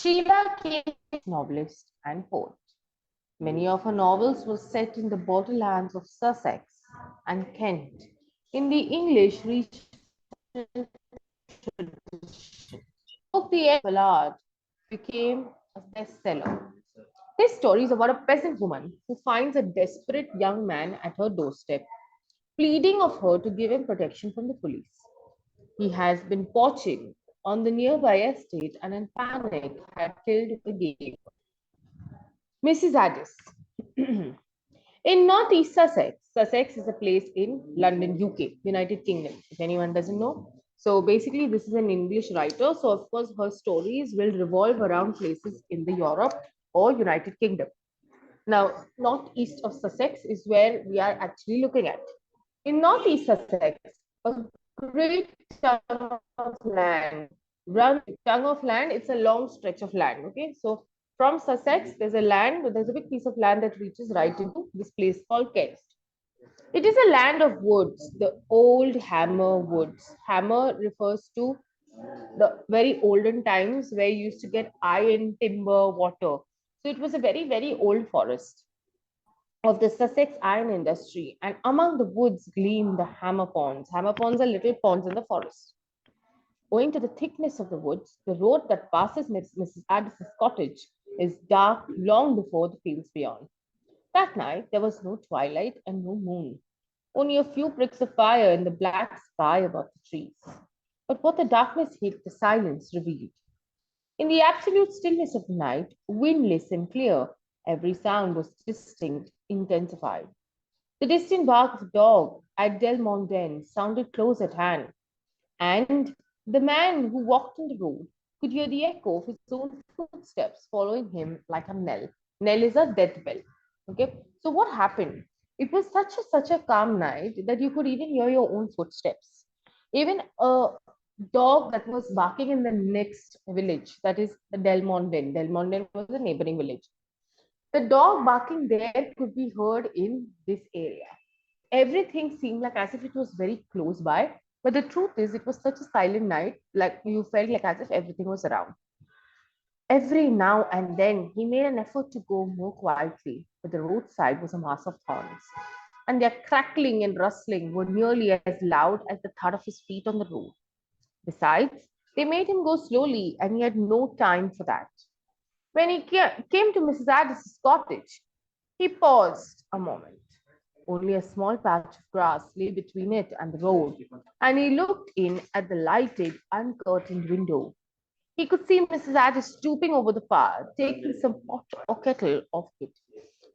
Sheila K. is a novelist and poet. Many of her novels were set in the borderlands of Sussex and Kent in the English region of the ballad became a bestseller. This story is about a peasant woman who finds a desperate young man at her doorstep, pleading of her to give him protection from the police. He has been poaching on the nearby estate and in panic had killed the game. Mrs. Addis. In northeast Sussex, Sussex is a place in London, UK, United Kingdom, if anyone doesn't know. So basically, this is an English writer. So, of course, her stories will revolve around places in the Europe or United Kingdom. Now, northeast of Sussex is where we are actually looking at. In northeast Sussex, a great tongue of land runs. Tongue of land, it's a long stretch of land. Okay, so from Sussex, there's a big piece of land that reaches right into this place called Kent. It is a land of woods, the old hammer woods. Hammer refers to the very olden times where you used to get iron, timber, water. So it was a very, very old forest of the Sussex iron industry, and among the woods gleam the hammer ponds. Hammer ponds are little ponds in the forest. Owing to the thickness of the woods, the road that passes Mrs. Addis's cottage is dark long before the fields beyond. That night, there was no twilight and no moon, only a few pricks of fire in the black sky above the trees. But what the darkness hid, the silence revealed. In the absolute stillness of the night, windless and clear, every sound was distinct, intensified. The distant bark of a dog at Delmonden sounded close at hand, and the man who walked on the road could hear the echo of his own footsteps following him like a knell. Knell is a death bell. Okay, so what happened? It was such a calm night that you could even hear your own footsteps. Even a dog that was barking in the next village, that is the Delmonden. Delmonden was a neighboring village. The dog barking there could be heard in this area. Everything seemed like as if it was very close by, but the truth is, it was such a silent night, like you felt like as if everything was around. Every now and then, he made an effort to go more quietly, but the roadside was a mass of thorns, and their crackling and rustling were nearly as loud as the thud of his feet on the road. Besides, they made him go slowly, and he had no time for that. When he came to Mrs. Addis's cottage, he paused a moment. Only a small patch of grass lay between it and the road, and he looked in at the lighted, uncurtained window. He could see Mrs. Addis stooping over the fire, taking some pot or kettle off it.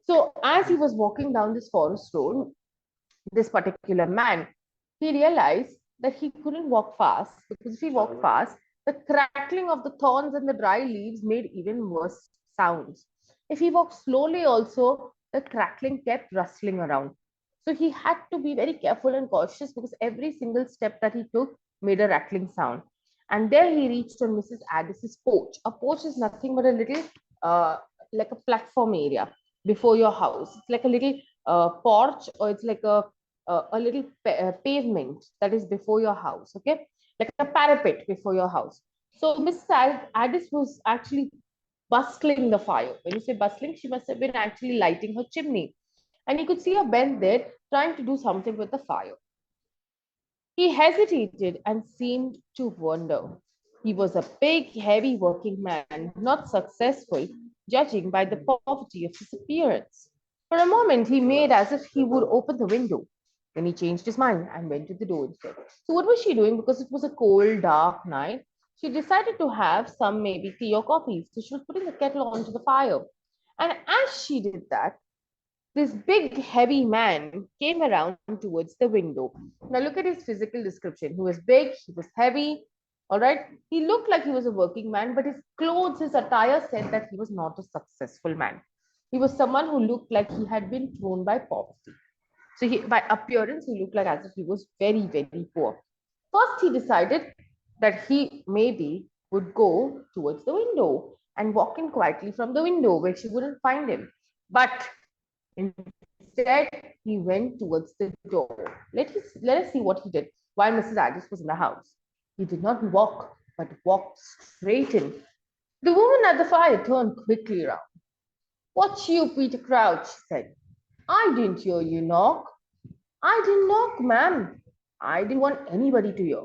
So, as he was walking down this forest road, this particular man, he realized that he couldn't walk fast because if he walked fast, the crackling of the thorns and the dry leaves made even worse sounds. If he walked slowly, also, the crackling kept rustling around. So he had to be very careful and cautious because every single step that he took made a rattling sound. And there he reached on Mrs. Addis's porch. A porch is nothing but a little, uh, like a platform area before your house. It's like a little porch, or it's like a little pavement that is before your house, okay? Like a parapet before your house. So Mrs. Addis was actually bustling the fire. When you say bustling, she must have been actually lighting her chimney. And you could see her bent there trying to do something with the fire. He hesitated and seemed to wonder. He was a big, heavy working man, not successful, judging by the poverty of his appearance. For a moment, he made as if he would open the window. Then he changed his mind and went to the door instead. So, what was she doing? Because it was a cold, dark night, she decided to have some maybe tea or coffee. So, she was putting the kettle onto the fire. And as she did that, this big, heavy man came around towards the window. Now, look at his physical description. He was big, he was heavy, all right. He looked like he was a working man, but his clothes, his attire said that he was not a successful man. He was someone who looked like he had been thrown by poverty. So, by appearance, he looked like as if he was very, very poor. First, he decided that he maybe would go towards the window and walk in quietly from the window where she wouldn't find him. But instead, he went towards the door. Let us see what he did while Mrs. Addis was in the house. He did not walk, but walked straight in. The woman at the fire turned quickly round. What's you, Peter Crouch? She said. I didn't hear you knock. I didn't knock, ma'am. I didn't want anybody to hear.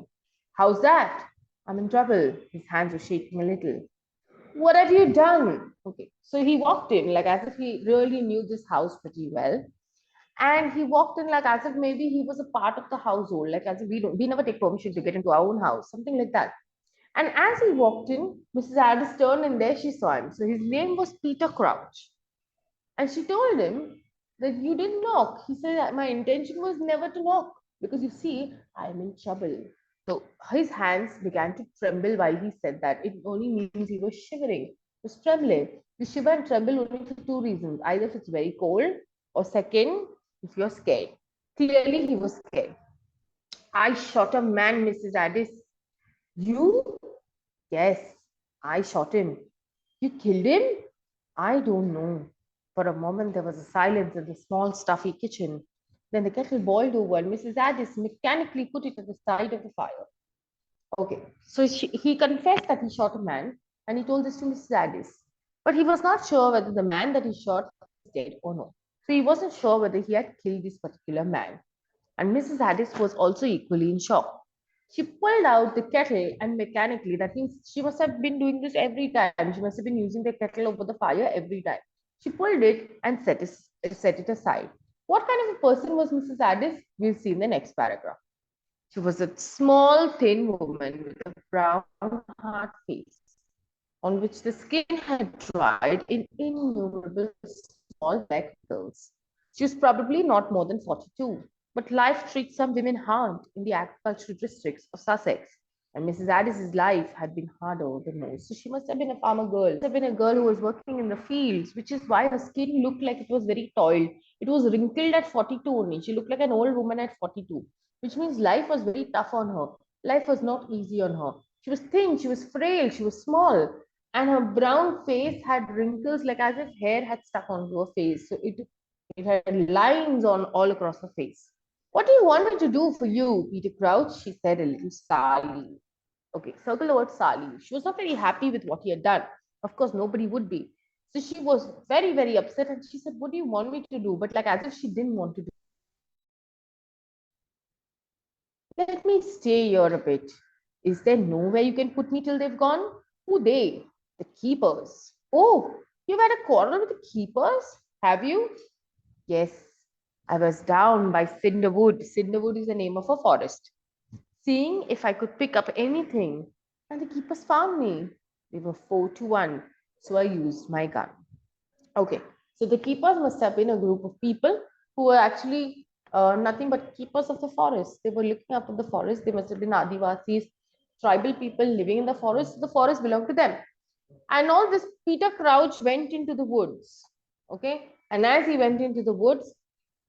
How's that? I'm in trouble. His hands were shaking a little. What have you done? Okay, so he walked in like as if he really knew this house pretty well. And he walked in like as if maybe he was a part of the household, like as if we never take permission to get into our own house, something like that. And as he walked in, Mrs. Addis turned and there she saw him. So his name was Peter Crouch. And she told him that you didn't knock. He said that my intention was never to knock because you see, I'm in trouble. So his hands began to tremble while he said that. It only means he was shivering, was trembling. You shiver and tremble only for two reasons: either if it's very cold, or second, if you're scared. Clearly, he was scared. I shot a man, Mrs. Addis. You? Yes, I shot him. You killed him? I don't know. For a moment, there was a silence in the small, stuffy kitchen. Then the kettle boiled over, and Mrs. Addis mechanically put it at the side of the fire. Okay, so he confessed that he shot a man, and he told this to Mrs. Addis. But he was not sure whether the man that he shot was dead or no. So he wasn't sure whether he had killed this particular man. And Mrs. Addis was also equally in shock. She pulled out the kettle and mechanically, that means she must have been doing this every time. She must have been using the kettle over the fire every time. She pulled it and set it aside. What kind of a person was Mrs. Addis? We'll see in the next paragraph. She was a small, thin woman with a brown, hard face on which the skin had dried in innumerable small black wrinkles. She was probably not more than 42, but life treats some women hard in the agricultural districts of Sussex, and Mrs. Addis's life had been harder than most. So she must have been a farmer girl. She must have been a girl who was working in the fields, which is why her skin looked like it was very toiled. It was wrinkled at 42 only. She looked like an old woman at 42, which means life was very tough on her. Life was not easy on her. She was thin, she was frail, she was small, and her brown face had wrinkles like as if hair had stuck onto her face. So it had lines on all across her face. What do you want me to do for you, Peter Crouch? She said a little sourly. Okay, circle the word sourly. She was not very happy with what he had done. Of course, nobody would be. So she was very, very upset and she said, what do you want me to do? But like as if she didn't want to do. Let me stay here a bit. Is there nowhere you can put me till they've gone? Who they? The keepers. Oh, you've had a quarrel with the keepers? Have you? Yes. I was down by Cinderwood. Cinderwood is the name of a forest. Seeing if I could pick up anything. And the keepers found me. They were 4-1. So I used my gun. Okay. So the keepers must have been a group of people who were actually nothing but keepers of the forest. They were looking after the forest. They must have been Adivasis, tribal people living in the forest. The forest belonged to them. And all this, Peter Crouch went into the woods. Okay. And as he went into the woods,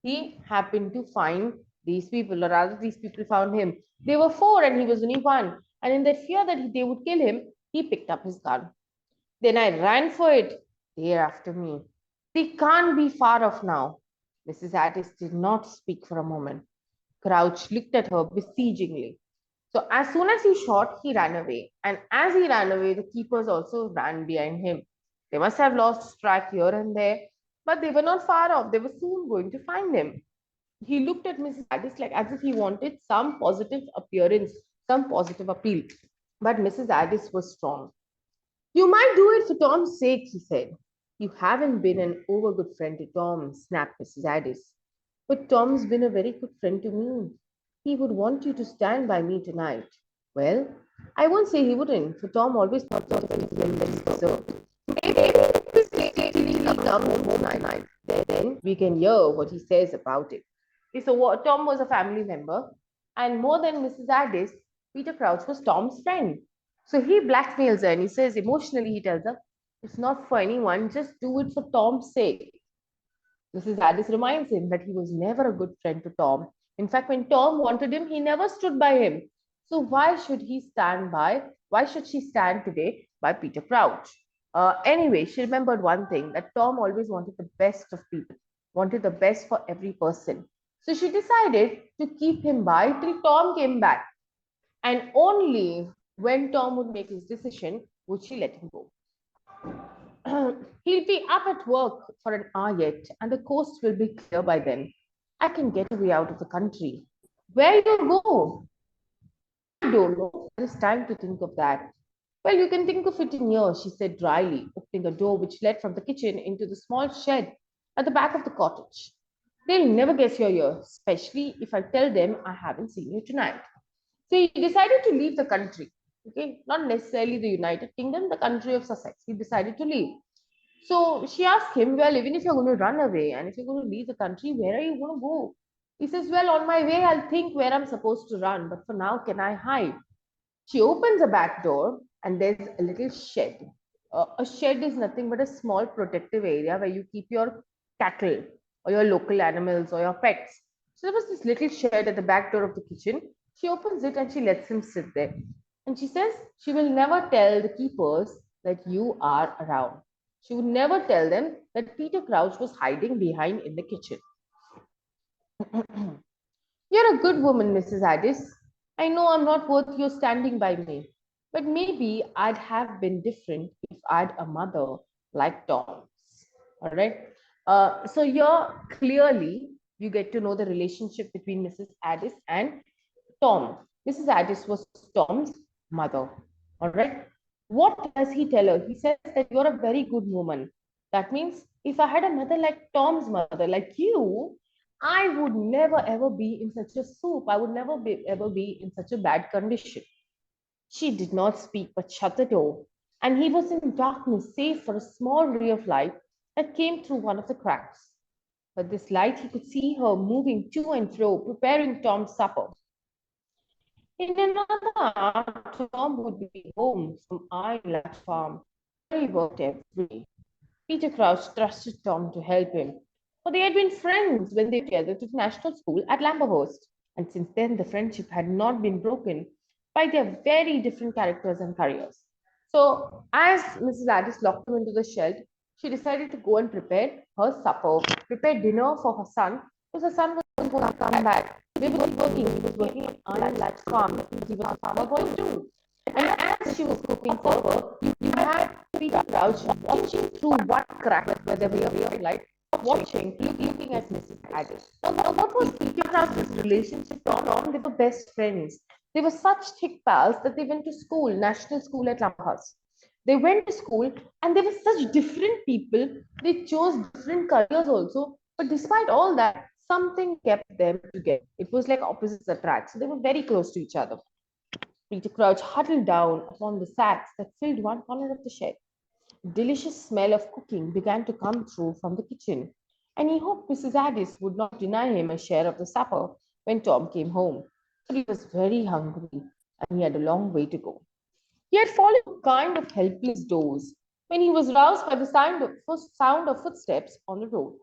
he happened to find these people, or rather, these people found him. They were 4 and he was only 1. And in that fear that they would kill him, he picked up his gun. Then I ran for it. They're after me. They can't be far off now. Mrs. Addis did not speak for a moment. Crouch looked at her beseechingly. So as soon as he shot, he ran away. And as he ran away, the keepers also ran behind him. They must have lost track here and there, but they were not far off. They were soon going to find him. He looked at Mrs. Addis like as if he wanted some positive appearance, some positive appeal. But Mrs. Addis was strong. You might do it for Tom's sake, he said. You haven't been an over good friend to Tom, snapped Mrs. Addis. But Tom's been a very good friend to me. He would want you to stand by me tonight. Well, I won't say he wouldn't, for Tom always thought of me when he deserved. Maybe this lady come home tonight. Then we can hear what he says about it. Okay, so Tom was a family member, and more than Mrs. Addis, Peter Crouch was Tom's friend. So he blackmails her and he says emotionally, he tells her, it's not for anyone, just do it for Tom's sake. Mrs. Addis reminds him that he was never a good friend to Tom. In fact, when Tom wanted him, he never stood by him. So why should he stand by? Why should she stand today by Peter Crouch? Anyway, she remembered one thing, that Tom always wanted the best of people, wanted the best for every person. So she decided to keep him by till Tom came back. And only when Tom would make his decision would she let him go. He'll be up at work for an hour yet, and the coast will be clear by then. I can get away out of the country. Where you go? I don't know. There is time to think of that. Well, you can think of it in here, she said dryly, opening a door which led from the kitchen into the small shed at the back of the cottage. They'll never guess you're here, especially if I tell them I haven't seen you tonight. So he decided to leave the country. Okay, not necessarily the United Kingdom, the country of Sussex. He decided to leave. So she asked him, well, even if you're going to run away and if you're going to leave the country, where are you going to go? He says, well, on my way, I'll think where I'm supposed to run, but for now, can I hide? She opens a back door and there's a little shed. A shed is nothing but a small protective area where you keep your cattle or your local animals or your pets. So there was this little shed at the back door of the kitchen. She opens it and she lets him sit there. And she says she will never tell the keepers that you are around. She would never tell them that Peter Crouch was hiding behind in the kitchen. You're a good woman, Mrs. Addis. I know I'm not worth your standing by me, but maybe I'd have been different if I'd a mother like Tom's. All right. So here clearly you get to know the relationship between Mrs. Addis and Tom. Mrs. Addis was Tom's mother. All right. What does he tell her? He says that you're a very good woman. That means if I had a mother like Tom's mother, like you, I would never ever be in such a soup. I would never ever be in such a bad condition. She did not speak but shut the door, and he was in darkness save for a small ray of light that came through one of the cracks. But this light he could see her moving to and fro, preparing Tom's supper. In another hour, Tom would be home from Ironlat Farm, where he worked every day. Peter Crouch trusted Tom to help him, for they had been friends when they were together to the national school at Lamberhurst, and since then the friendship had not been broken by their very different characters and careers. So, as Mrs. Addis locked him into the shed, she decided to go and prepare her supper, prepare dinner for her son, because her son was going to come back. He was working at Iron Latch Farm, he was a farmer boy too. And as she was cooking for her, you had Peter Crouch watching through one crack where there was a ray of light, watching, looking at Mrs. Addis. Now, what was Peter Crouch's relationship to Tom? They were best friends. They were such thick pals that they went to school, national school at Lamberhurst. They went to school and they were such different people. They chose different careers also. But despite all that, something kept them together. It was like opposites attract. So they were very close to each other. Peter Crouch huddled down upon the sacks that filled one corner of the shed. A delicious smell of cooking began to come through from the kitchen, and he hoped Mrs. Addis would not deny him a share of the supper when Tom came home. But he was very hungry, and he had a long way to go. He had fallen into a kind of helpless doze when he was roused by the sound of footsteps on the road.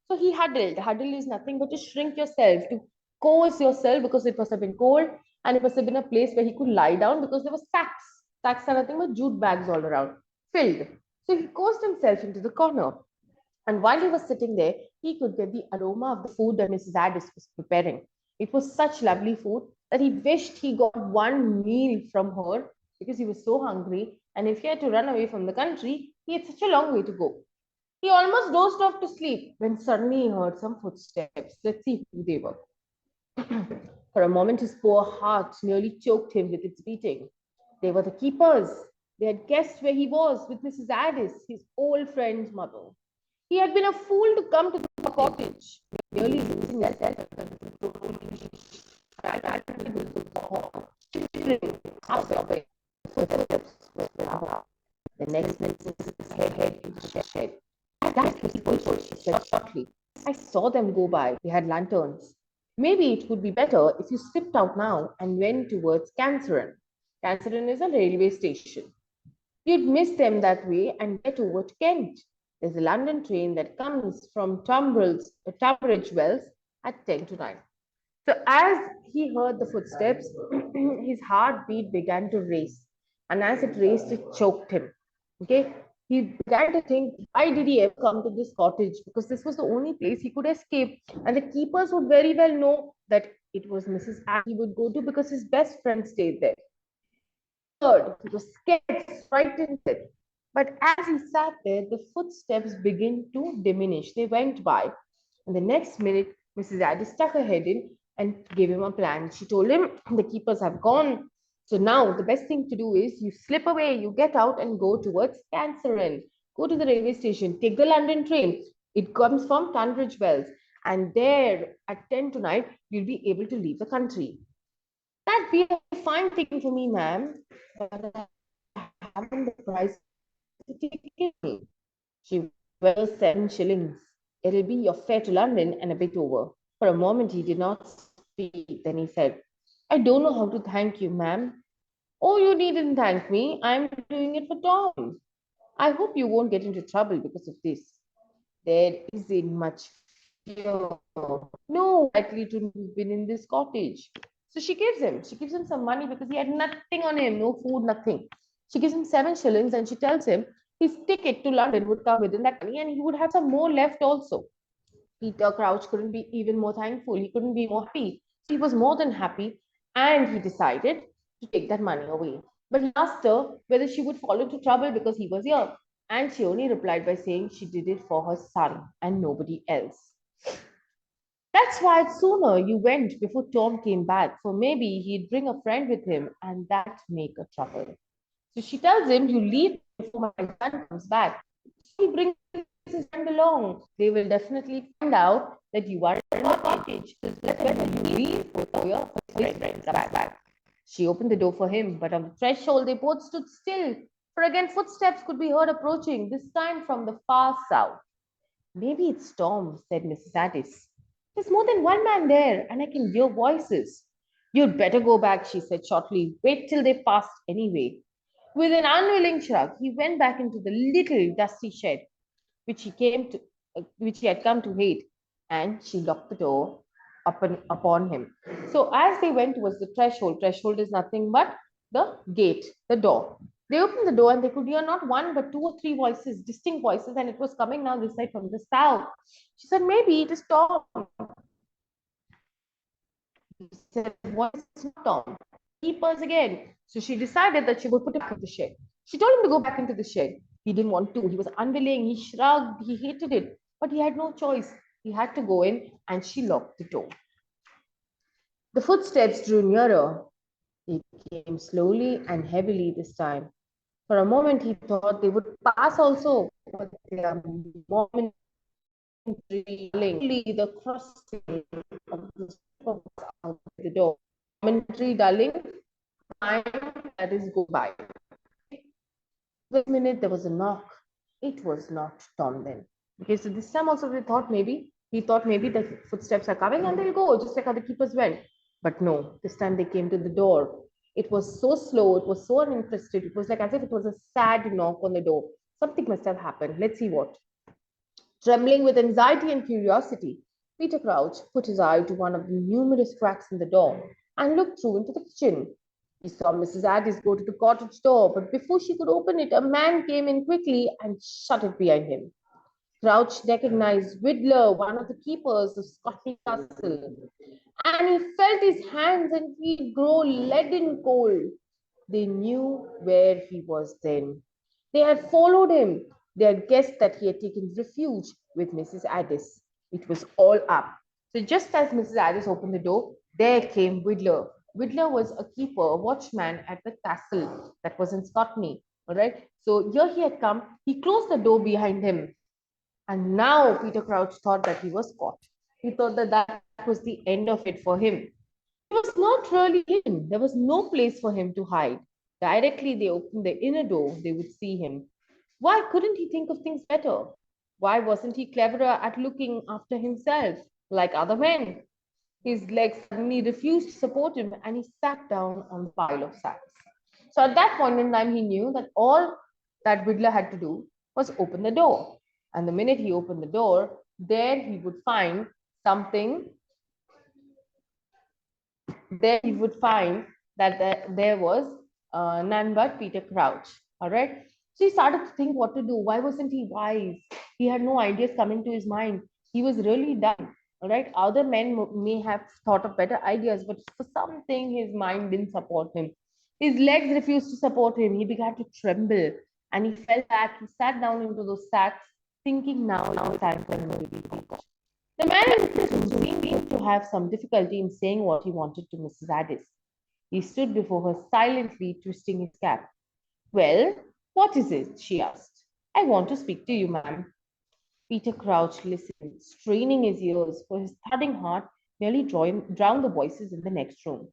So he huddled. Huddle is nothing but to shrink yourself, to coerce yourself because it must have been cold and it must have been a place where he could lie down because there were sacks. Sacks are nothing but jute bags all around, filled. So he coerced himself into the corner. And while he was sitting there, he could get the aroma of the food that Mrs. Addis was preparing. It was such lovely food that he wished he got one meal from her because he was so hungry. And if he had to run away from the country, he had such a long way to go. He almost dozed off to sleep when suddenly he heard some footsteps. Let's see who they were. For a moment, his poor heart nearly choked him with its beating. They were the keepers. They had guessed where he was with Mrs. Addis, his old friend's mother. He had been a fool to come to the cottage, nearly losing his health. The next minute, head into the shed. That was people, she said shortly. I saw them go by. They had lanterns. Maybe it would be better if you slipped out now and went towards Canceran. Canceran is a railway station. You'd miss them that way and get over to Kent. There's a London train that comes from Tunbridge Wells at 10 to 9. So as he heard the footsteps, his heartbeat began to race. And as it raced, it choked him. Okay. He began to think, why did he ever come to this cottage? Because this was the only place he could escape. And the keepers would very well know that it was Mrs. A he would go to because his best friend stayed there. He was scared, frightened. But as he sat there, the footsteps began to diminish. They went by. And the next minute, Mrs. Addis stuck her head in and gave him a plan. She told him, the keepers have gone. So now the best thing to do is you slip away, you get out and go towards Cancerin. Go to the railway station, take the London train. It comes from Tunbridge Wells. And there at 10 tonight, you'll be able to leave the country. That'd be a fine thing for me, ma'am. But I haven't the price of the ticket. She well, 7 shillings. It'll be your fare to London and a bit over. For a moment he did not speak. Then he said, I don't know how to thank you, ma'am. Oh, you needn't thank me. I'm doing it for Tom. I hope you won't get into trouble because of this. There isn't much fear. No likely to have been in this cottage. So she gives him some money because he had nothing on him, no food, nothing. She gives him 7 shillings and she tells him his ticket to London would come within that money and he would have some more left also. Peter Crouch couldn't be even more thankful. He couldn't be more happy. He was more than happy and he decided to take that money away. But he asked her whether she would fall into trouble because he was here. And she only replied by saying she did it for her son and nobody else. That's why sooner you went before Tom came back, for maybe he'd bring a friend with him and that make a trouble. So she tells him, you leave before my son comes back. He brings his friend along. They will definitely find out that you are in the cottage. So it's better you leave before your friend comes back. She opened the door for him, but on the threshold they both stood still, for again footsteps could be heard approaching, this time from the far south. Maybe it's Tom, said Mrs. Addis. There's more than one man there, and I can hear voices. You'd better go back, she said shortly. Wait till they passed anyway. With an unwilling shrug, he went back into the little dusty shed which he had come to hate, and she locked the door upon him. So as they went towards the threshold is nothing but the gate, the door. They opened the door and they could hear not one but two or three voices, distinct voices, and it was coming now this side from the south. She said, maybe it is Tom. He said, what is Tom? Keepers again. So she decided that she would put him back in the shed. She told him to go back into the shed. He didn't want to. He was unwilling. He shrugged. He hated it. But he had no choice. He had to go in and she locked the door. The footsteps drew nearer. They came slowly and heavily this time. For a moment, he thought they would pass also, but they are momentary. The crossing of the door. Momentary, darling. Time that is go by. The minute there was a knock, it was not Tom then. Okay, so this time also he thought maybe the footsteps are coming and they'll go, just like how the keepers went. But no, this time they came to the door. It was so slow, it was so uninterested. It was like as if it was a sad knock on the door. Something must have happened. Let's see what. Trembling with anxiety and curiosity, Peter Crouch put his eye to one of the numerous cracks in the door and looked through into the kitchen. He saw Mrs. Addis go to the cottage door, but before she could open it, a man came in quickly and shut it behind him. Crouch recognized Widler, one of the keepers of Scotland Castle, and he felt his hands and feet grow leaden cold. They knew where he was then. They had followed him. They had guessed that he had taken refuge with Mrs. Addis. It was all up. So just as Mrs. Addis opened the door, there came Widler. Widler was a keeper, a watchman at the castle that was in Scotland. All right. So here he had come. He closed the door behind him. And now Peter Crouch thought that he was caught. He thought that that was the end of it for him. He was not really hidden. There was no place for him to hide. Directly they opened the inner door, they would see him. Why couldn't he think of things better? Why wasn't he cleverer at looking after himself like other men? His legs suddenly refused to support him and he sat down on the pile of sacks. So at that point in time, he knew that all that Widler had to do was open the door. And the minute he opened the door, there he would find something. There he would find that there was none but Peter Crouch. All right. So he started to think what to do. Why wasn't he wise? He had no ideas coming to his mind. He was really done. All right. Other men may have thought of better ideas, but for something, his mind didn't support him. His legs refused to support him. He began to tremble and he fell back. He sat down into those sacks, thinking now it's time for him to be reached. The man in this room seemed to have some difficulty in saying what he wanted to Mrs. Addis. He stood before her silently, twisting his cap. Well, what is it? She asked. I want to speak to you, ma'am. Peter Crouch listened, straining his ears, for his thudding heart nearly drowned the voices in the next room.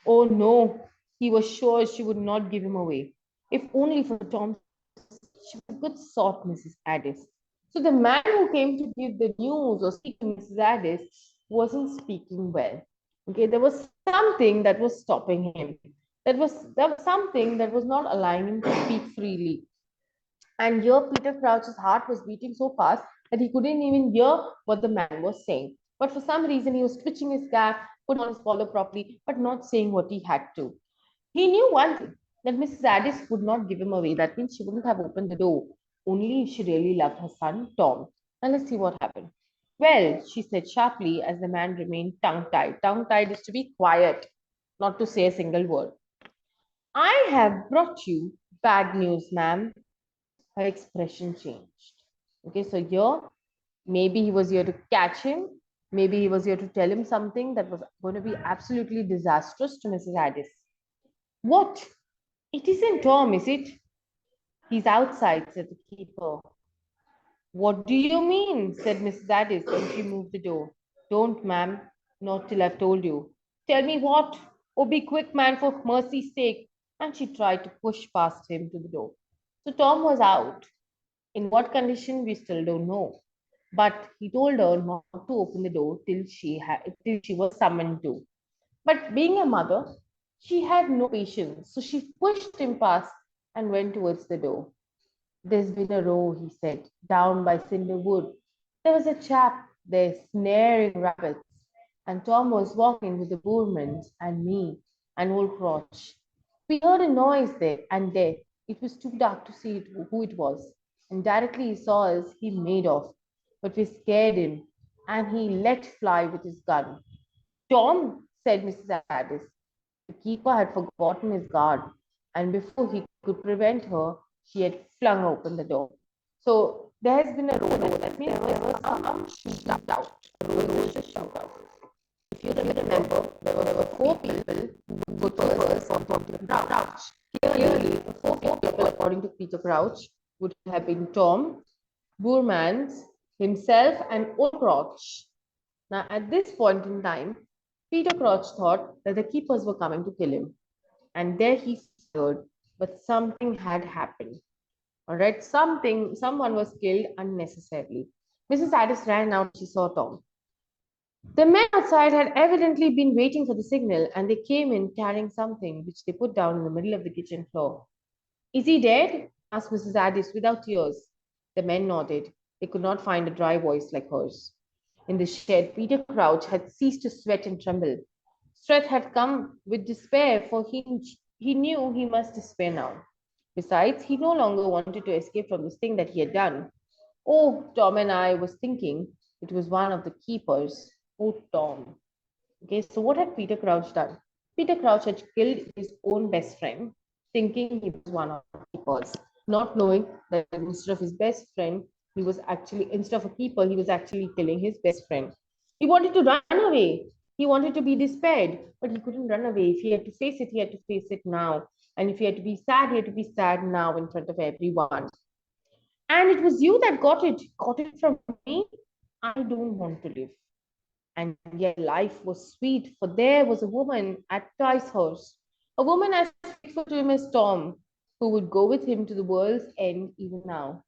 Oh no, he was sure she would not give him away. If only for Tom's sake. She was a good sort, Mrs. Addis. So the man who came to give the news or speak to Mrs. Addis wasn't speaking well. Okay, there was something that was stopping him. There was something that was not allowing him to speak freely. And here Peter Crouch's heart was beating so fast that he couldn't even hear what the man was saying. But for some reason, he was twitching his cap, putting on his collar properly, but not saying what he had to. He knew one thing, that Mrs. Addis would not give him away. That means she wouldn't have opened the door, only if she really loved her son, Tom. Now let's see what happened. Well, she said sharply as the man remained tongue tied. Tongue tied is to be quiet, not to say a single word. I have brought you bad news, ma'am. Her expression changed. Okay, so here, maybe he was here to catch him. Maybe he was here to tell him something that was going to be absolutely disastrous to Mrs. Addis. What? It isn't Tom, is it? He's outside, said the keeper. What do you mean? Said Mrs. Addis, and she moved the door. Don't, ma'am, not till I've told you. Tell me what? Oh, be quick, man, for mercy's sake. And she tried to push past him to the door. So Tom was out. In what condition, we still don't know. But he told her not to open the door till she was summoned to. But being a mother, she had no patience, so she pushed him past and went towards the door. There's been a row, he said, down by Cinder Wood. There was a chap there snaring rabbits, and Tom was walking with the Boormans and me and old Crotch. We heard a noise there. It was too dark to see who it was, and directly he saw us, he made off. But we scared him, and he let fly with his gun. Tom, said Mrs. Addis. The keeper had forgotten his guard, and before he could prevent her, she had flung open the door. So there has been a row. That means there was some shootout. A row is a shootout. If you remember, there were four people who were first from Peter Crouch. Clearly, the four people, according to Peter Crouch, would have been Tom, Boormans, himself, and Old Crotch. Now, at this point in time, Peter Crouch thought that the keepers were coming to kill him. And there he stood, but something had happened. All right, someone was killed unnecessarily. Mrs. Addis ran out, she saw Tom. The men outside had evidently been waiting for the signal, and they came in carrying something, which they put down in the middle of the kitchen floor. Is he dead? Asked Mrs. Addis without tears. The men nodded. They could not find a dry voice like hers. In the shed, Peter Crouch had ceased to sweat and tremble. Strength had come with despair, for he knew he must despair now. Besides, he no longer wanted to escape from this thing that he had done. Oh, Tom and I was thinking it was one of the keepers. Oh, Tom. Okay, so what had Peter Crouch done? Peter Crouch had killed his own best friend, thinking he was one of the keepers, not knowing that instead of his best friend, instead of a keeper, he was actually killing his best friend. He wanted to run away. He wanted to be despaired, but he couldn't run away. If he had to face it, he had to face it now. And if he had to be sad, he had to be sad now in front of everyone. And it was you that got it from me. I don't want to live. And yet life was sweet, for there was a woman at Ticehurst, a woman as faithful to him as Tom, who would go with him to the world's end even now.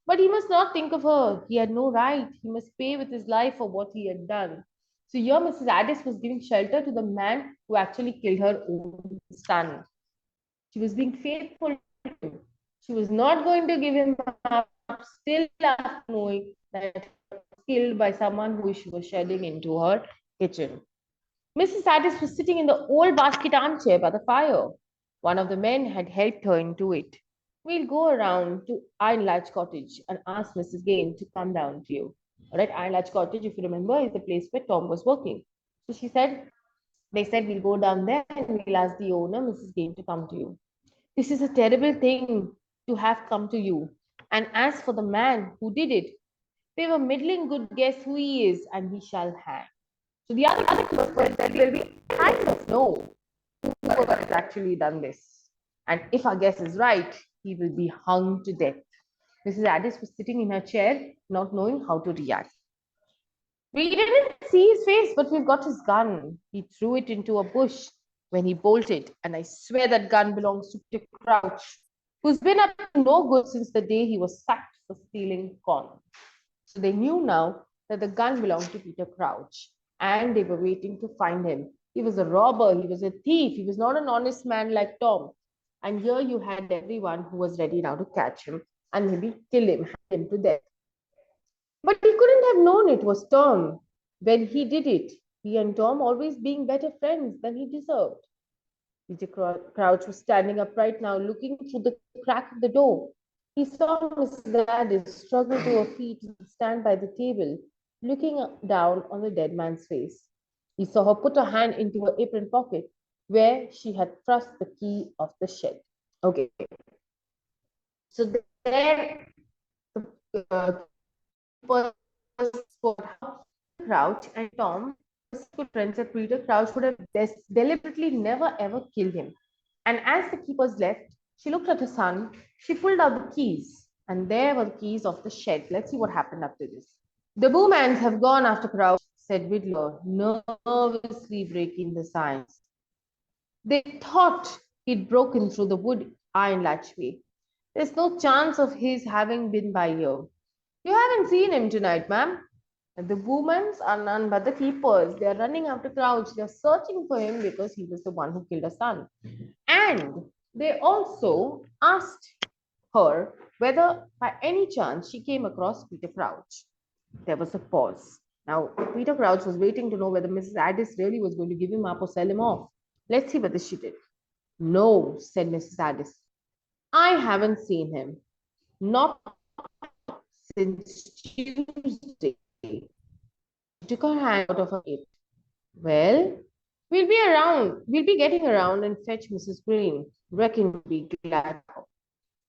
But he must not think of her. He had no right. He must pay with his life for what he had done. So here Mrs. Addis was giving shelter to the man who actually killed her own son. She was being faithful to him. She was not going to give him up, still after knowing that he was killed by someone who she was shedding into her kitchen. Mrs. Addis was sitting in the old basket armchair by the fire. One of the men had helped her into it. We'll go around to Iron Latch Cottage and ask Mrs. Gain to come down to you. All right, Iron Latch Cottage, if you remember, is the place where Tom was working. So they said, we'll go down there and we'll ask the owner, Mrs. Gain, to come to you. This is a terrible thing to have come to you. And as for the man who did it, we have a middling good guess who he is, and he shall hang. So the other keeper said that we kind of know whoever has actually done this. And if our guess is right, he will be hung to death. Mrs. Addis was sitting in her chair, not knowing how to react. We didn't see his face, but we've got his gun. He threw it into a bush when he bolted, and I swear that gun belongs to Peter Crouch, who's been up to no good since the day he was sacked for stealing corn. So they knew now that the gun belonged to Peter Crouch, and they were waiting to find him. He was a robber, he was a thief, he was not an honest man like Tom. And here you had everyone who was ready now to catch him and maybe kill him, hand him to death. But he couldn't have known it was Tom when he did it, he and Tom always being better friends than he deserved. Peter Crouch was standing upright now, looking through the crack of the door. He saw Mrs. Addis struggle to her feet and stand by the table, looking down on the dead man's face. He saw her put her hand into her apron pocket, where she had thrust the key of the shed. Okay, so there, uh, Crouch and Tom were good friends that Peter Crouch would have deliberately never ever killed him. And as the keepers left, she looked at her son, she pulled out the keys, and there were the keys of the shed. Let's see what happened after this. The Boomans have gone after Crouch, said Whitlaw, nervously breaking the silence. They thought he'd broken through the wood iron latchway. There's no chance of his having been by here. You haven't seen him tonight, ma'am. The Boomans are none but the keepers. They are running after Crouch. They are searching for him because he was the one who killed her son. And they also asked her whether by any chance she came across Peter Crouch. There was a pause. Now, Peter Crouch was waiting to know whether Mrs. Addis really was going to give him up or sell him off. Let's see whether she did. No, said Mrs. Addis. I haven't seen him. Not since Tuesday. She took her hand out of her apron. Well, we'll be getting around and fetch Mrs. Green. Reckon we'll be glad.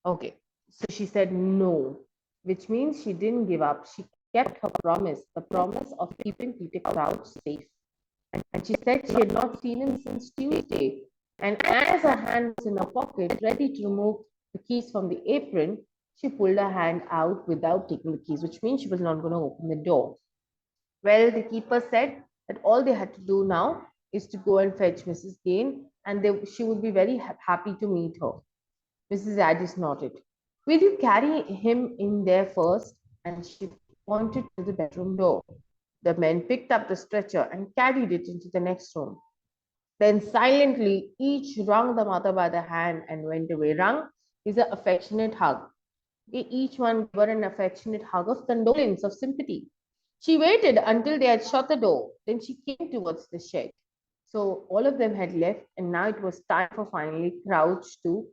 Okay, so she said no, which means she didn't give up. She kept her promise, the promise of keeping Peter Crouch safe. And she said she had not seen him since Tuesday. And as her hand was in her pocket, ready to remove the keys from the apron, she pulled her hand out without taking the keys, which means she was not going to open the door. Well, the keeper said that all they had to do now is to go and fetch Mrs. Gain, and she would be very happy to meet her. Mrs. Addis nodded. Will you carry him in there first? And she pointed to the bedroom door. The men picked up the stretcher and carried it into the next room. Then silently, each wrung the mother by the hand and went away. Wrung is an affectionate hug. Each one gave her an affectionate hug of condolence, of sympathy. She waited until they had shut the door. Then she came towards the shed. So all of them had left, and now it was time for finally Crouch to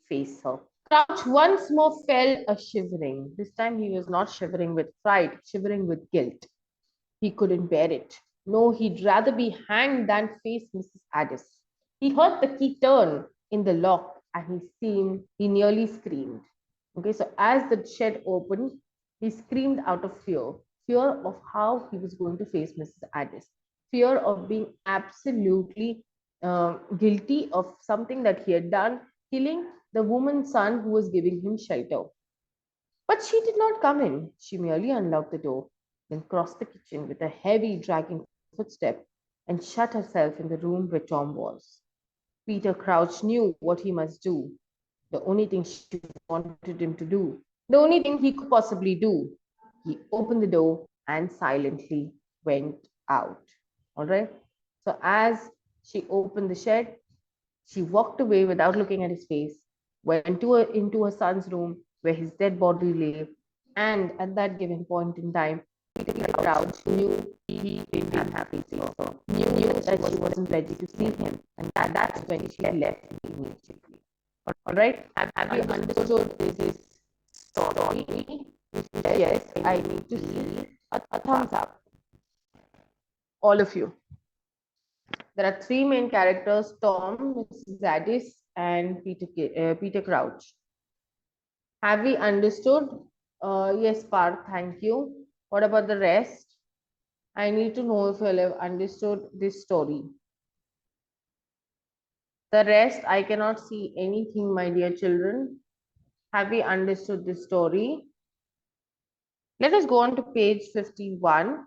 face her. Crouch once more fell a shivering. This time he was not shivering with fright, shivering with guilt. He couldn't bear it. No, he'd rather be hanged than face Mrs. Addis. He heard the key turn in the lock and he nearly screamed. Okay, so as the shed opened, he screamed out of fear, fear of how he was going to face Mrs. Addis, fear of being absolutely guilty of something that he had done, killing the woman's son who was giving him shelter. But she did not come in. She merely unlocked the door, then crossed the kitchen with a heavy, dragging footstep and shut herself in the room where Tom was. Peter Crouch knew what he must do, the only thing she wanted him to do, the only thing he could possibly do. He opened the door and silently went out. All right. So as she opened the shed, she walked away without looking at his face, went into her son's room where his dead body lay, and at that given point in time, Peter Crouch knew he didn't happy to see her, knew that she wasn't ready to see him, and that's when she left immediately. All right, have you understood this story? If yes, I need to see a thumbs up. All of you. There are three main characters: Tom, Mrs. Addis, and Peter Crouch. Have we understood? Yes, Parth, thank you. What about the rest? I need to know if you all have understood this story. The rest, I cannot see anything, my dear children. Have we understood this story? Let us go on to page 51.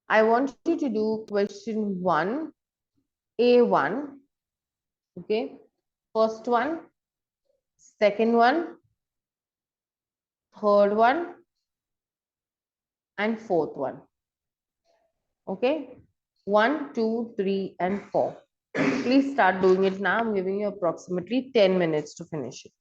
I want you to do question 1, A1. Okay. First one, second one, third one, and fourth one. Okay. 1, 2, 3, and 4. Please start doing it now. I'm giving you approximately 10 minutes to finish it.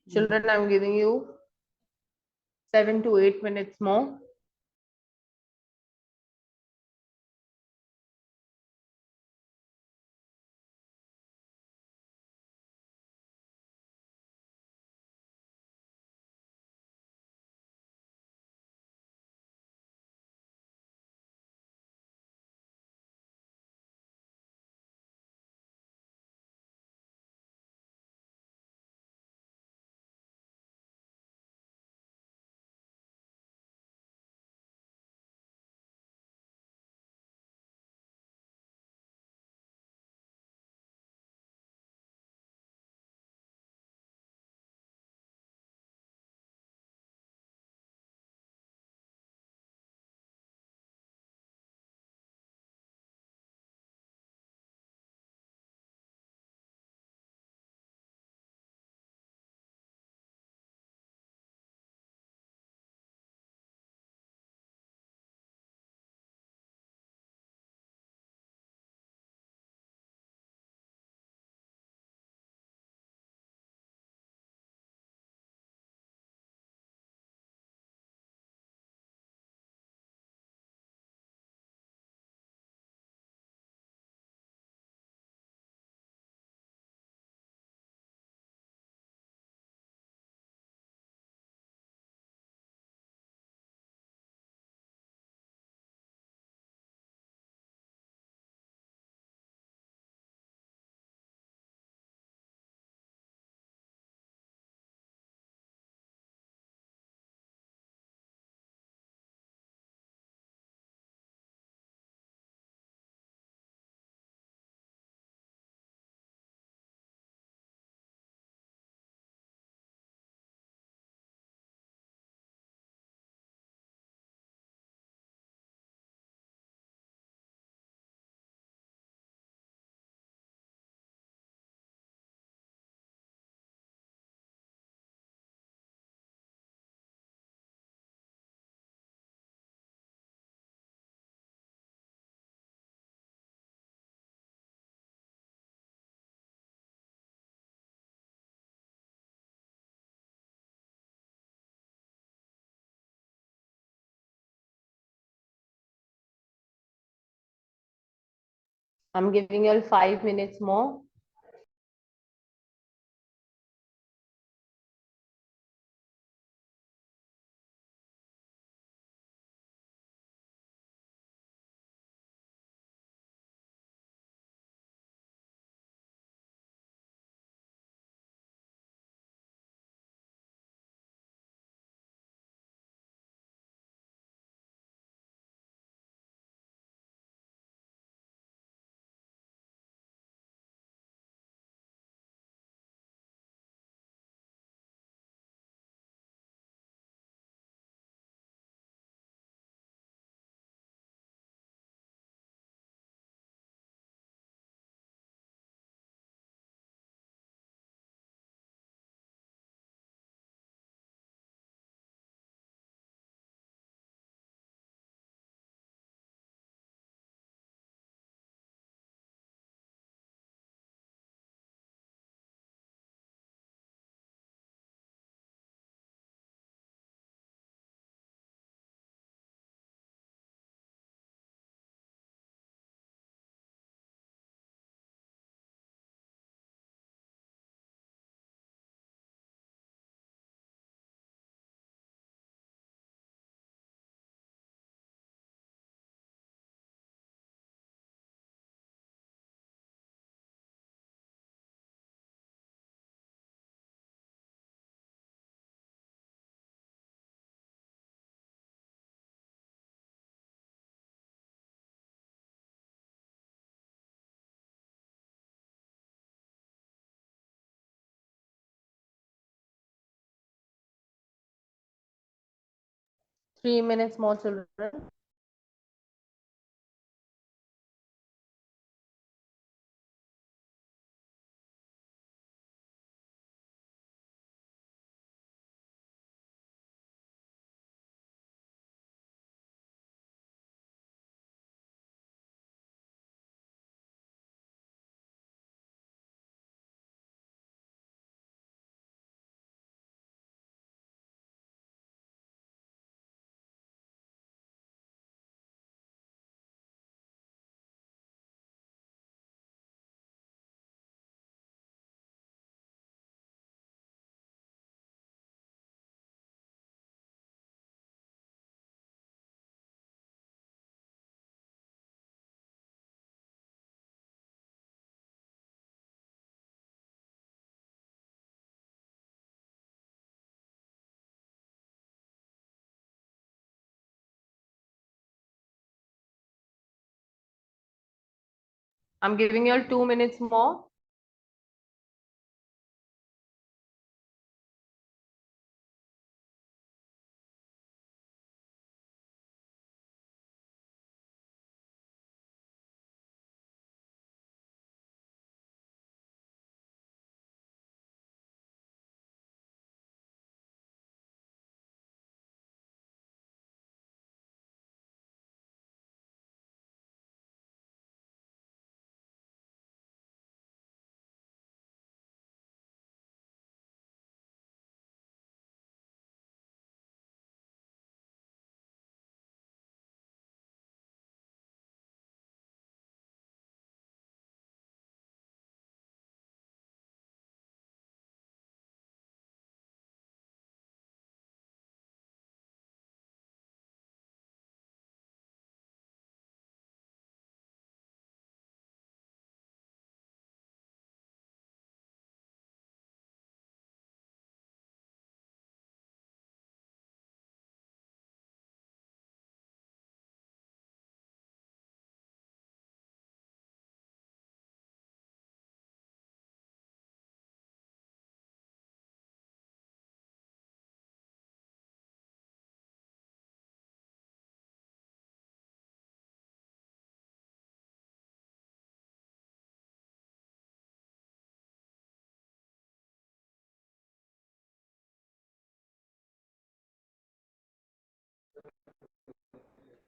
Children, I'm giving you 7 to 8 minutes more. I'm giving you all 5 minutes more. 3 minutes more, children. I'm giving you all 2 minutes more.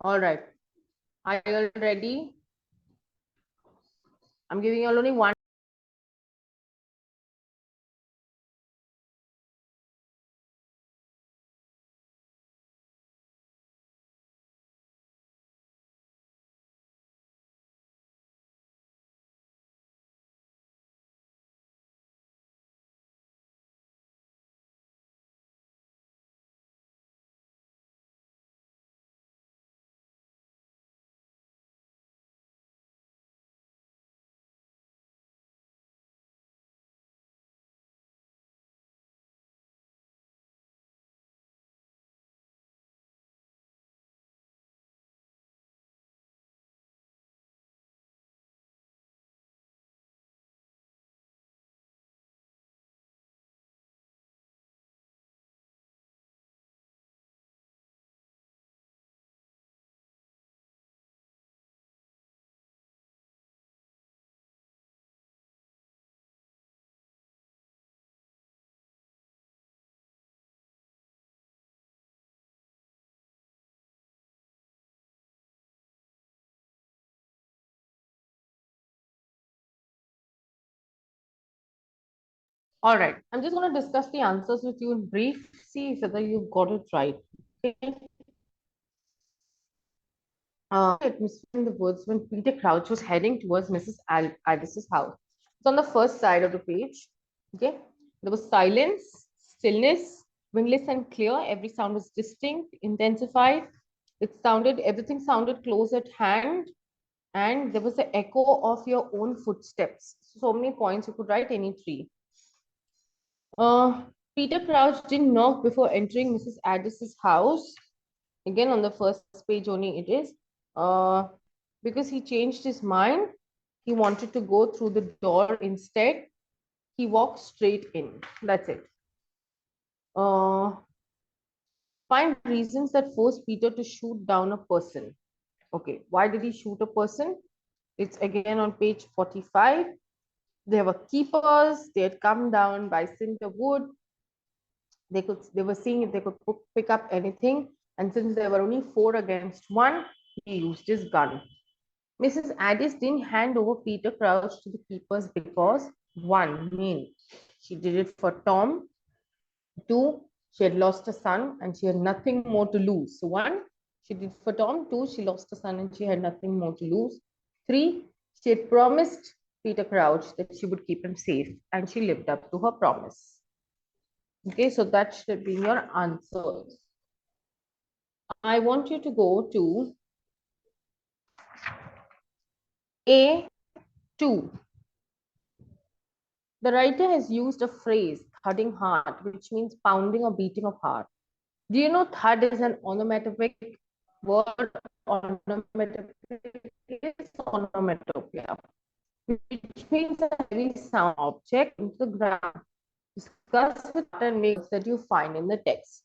All right. Are you all ready? I'm giving you all only one. All right. I'm just going to discuss the answers with you in brief. See whether you've got it right. Okay. Atmosphere in the woods when Peter Crouch was heading towards Mrs. Addis's house. It's on the first side of the page. Okay. There was silence, stillness, windless and clear. Every sound was distinct, intensified. Everything sounded close at hand. And there was the echo of your own footsteps. So many points, you could write any three. Uh, Peter Crouch didn't knock before entering Mrs. Addis's house. Again, on the first page only it is. Because he changed his mind. He wanted to go through the door instead. He walked straight in. That's it. Uh, Find reasons that force Peter to shoot down a person. Okay, why did he shoot a person? It's again on page 45. There were keepers, they had come down by Cinder Wood. They were seeing if they could pick up anything. And since there were only 4 against 1, he used his gun. Mrs. Addis didn't hand over Peter Crouch to the keepers because one, mean she did it for Tom. Two, she had lost a son and she had nothing more to lose. So one, she did for Tom. Two, she lost a son and she had nothing more to lose. Three, she had promised Peter Crouch that she would keep him safe and she lived up to her promise. Okay, so that should be your answers. I want you to go to A2. The writer has used a phrase, thudding heart, which means pounding or beating of heart. Do you know thud is an onomatopoeic word? Onomatopoeic is onomatopoeia, which means a heavy sound object into the ground. Discuss with and makes that you find in the text.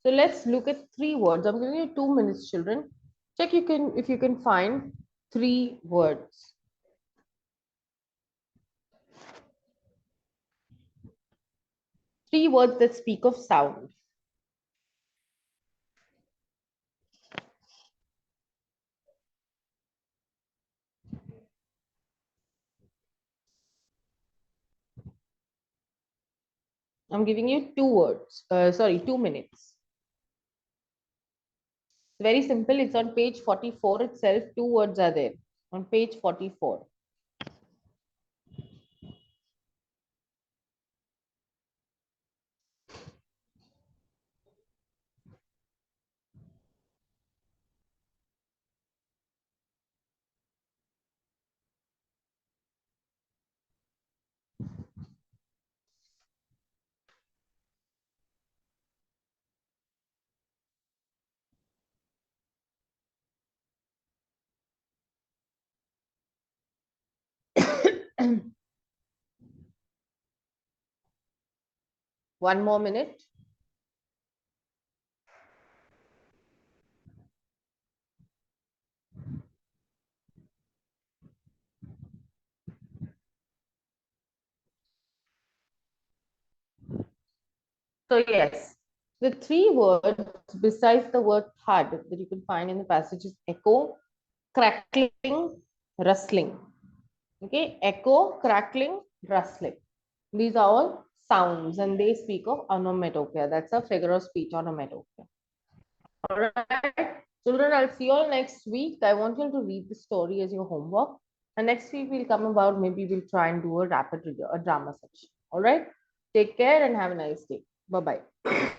So let's look at 3 words. I'm giving you 2 minutes, children. Check if you can find 3 words. 3 words that speak of sound. I'm giving you 2 words. 2 minutes. Very simple. It's on page 44 itself. 2 words are there on page 44. One more minute. So yes, the 3 words besides the word thud that you can find in the passage is echo, crackling, rustling. Okay, echo, crackling, rustling. These are all sounds and they speak of onomatopoeia. That's a figure of speech, onomatopoeia. All right, children, I'll see you all next week. I want you to read the story as your homework. And next week we'll come about, maybe we'll try and do a rapid a drama section. All right, take care and have a nice day. Bye-bye.